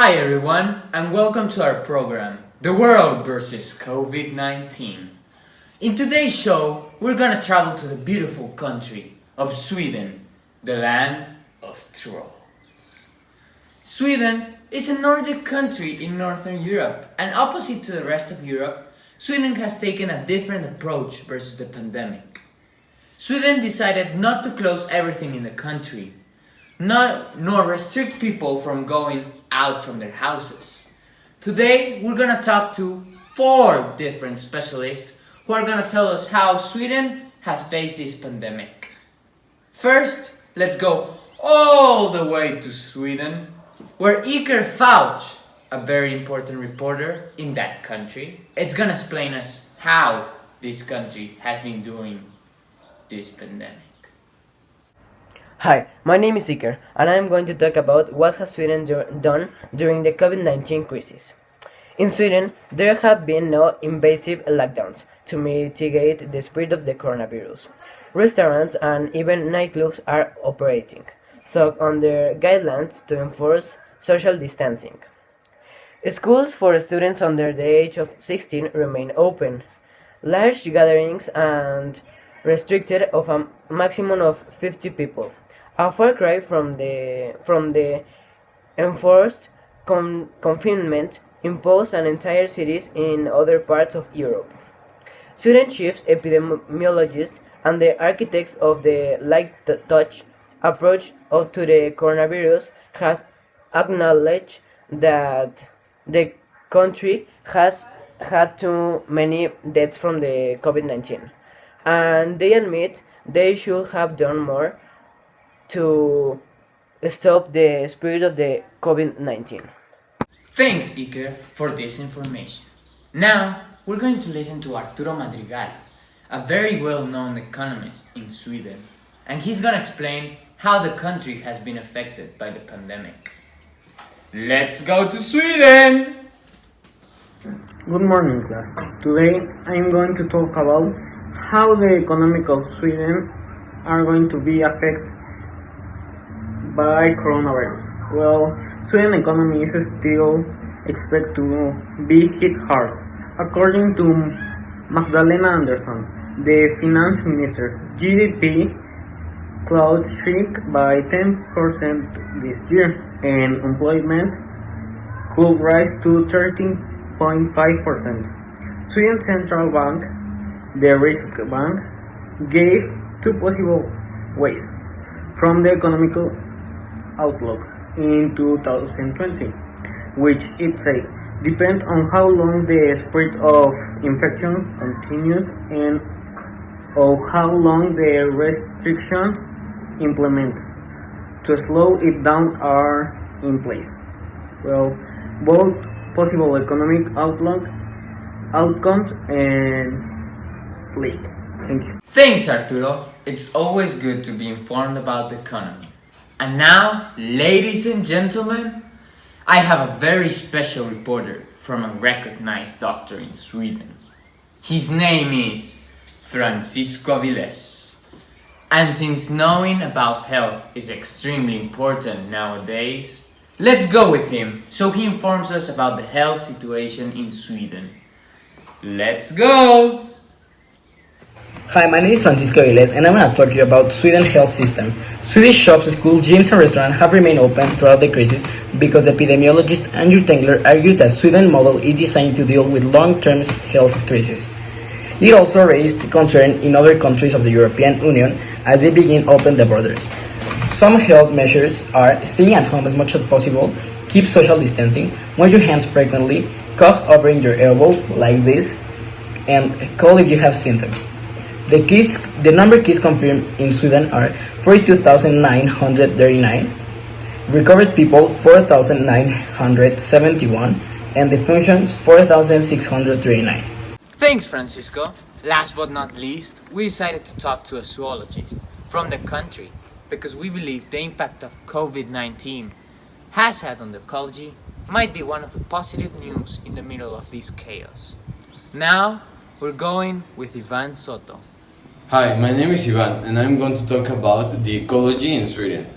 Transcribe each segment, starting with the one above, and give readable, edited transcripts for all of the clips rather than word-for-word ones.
Hi everyone, and welcome to our program, The World versus COVID-19. In today's show, we're gonna travel to the beautiful country of Sweden, the land of trolls. Sweden is a Nordic country in Northern Europe, and opposite to the rest of Europe, Sweden has taken a different approach versus the pandemic. Sweden decided not to close everything in the country, nor restrict people from going out from their houses. Today, we're gonna talk to 4 different specialists who are gonna tell us how Sweden has faced this pandemic. First, let's go all the way to Sweden, where Iker Fauch, a very important reporter in that country, is gonna explain us how this country has been doing this pandemic. Hi, my name is Iker, and I am going to talk about what has Sweden done during the COVID-19 crisis. In Sweden, there have been no invasive lockdowns to mitigate the spread of the coronavirus. Restaurants and even nightclubs are operating, though under guidelines to enforce social distancing. Schools for students under the age of 16 remain open. Large gatherings and restricted of a maximum of 50 people. A far cry from the enforced confinement imposed on entire cities in other parts of Europe. Sweden chief epidemiologists and the architects of the light touch approach to the coronavirus has acknowledged that the country has had too many deaths from the COVID-19, and they admit they should have done more to stop the spread of the COVID-19. Thanks, Iker, for this information. Now, we're going to listen to Arturo Madrigal, a very well-known economist in Sweden, and he's gonna explain how the country has been affected by the pandemic. Let's go to Sweden! Good morning, class. Today I'm going to talk about how the economic of Sweden are going to be affected by coronavirus. Well, Sweden economy is still expected to be hit hard. According to Magdalena Andersson, the finance minister, GDP cloud shrink by 10% this year, and employment could rise to 13.5%. Sweden Central Bank, the Riksbank, gave 2 possible ways from the economical outlook in 2020, which it said depend on how long the spread of infection continues and of how long the restrictions implemented to slow it down are in place. Well, both possible economic outcomes and lead. Thank you. Thanks, Arturo. It's always good to be informed about the economy. And now, ladies and gentlemen, I have a very special reporter from a recognized doctor in Sweden. His name is Francisco Viles. And since knowing about health is extremely important nowadays, let's go with him so he informs us about the health situation in Sweden. Let's go! Hi, my name is Francisco Viles, and I'm going to talk to you about Sweden health system. Swedish shops, schools, gyms, and restaurants have remained open throughout the crisis because the epidemiologist Andrew Tengler argues that Sweden model is designed to deal with long-term health crisis. It also raised concern in other countries of the European Union as they begin open the borders. Some health measures are staying at home as much as possible, keep social distancing, wash your hands frequently, cough over in your elbow like this, and call if you have symptoms. The number of cases confirmed in Sweden are 42,939, recovered people 4,971, and defuntions 4,639. Thanks, Francisco. Last but not least, we decided to talk to a zoologist from the country because we believe the impact of COVID-19 has had on the ecology might be one of the positive news in the middle of this chaos. Now, we're going with Ivan Soto. Hi, my name is Ivan and I'm going to talk about the ecology in Sweden.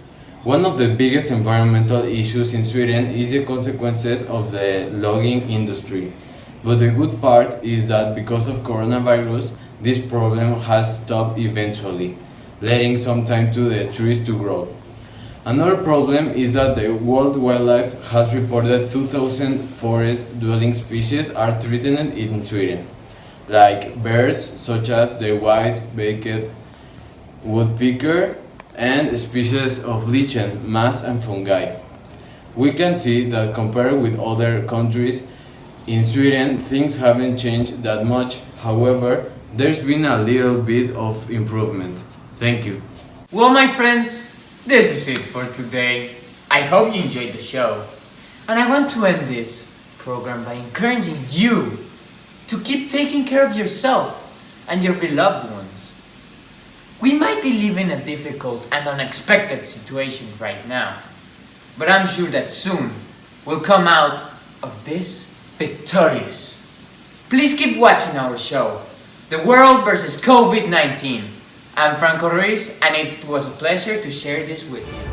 One of the biggest environmental issues in Sweden is the consequences of the logging industry. But the good part is that because of coronavirus, this problem has stopped eventually, letting some time to the trees to grow. Another problem is that the World Wildlife has reported 2,000 forest-dwelling species are threatened in Sweden, like birds such as the white-beaked woodpecker and species of lichen, mass and fungi. We can see that compared with other countries, in Sweden things haven't changed that much. However, there's been a little bit of improvement. Thank you. Well, my friends, this is it for today. I hope you enjoyed the show. And I want to end this program by encouraging you to keep taking care of yourself and your beloved ones. We might be living a difficult and unexpected situation right now, but I'm sure that soon we'll come out of this victorious. Please keep watching our show, The World vs. COVID-19. I'm Franco Ruiz, and it was a pleasure to share this with you.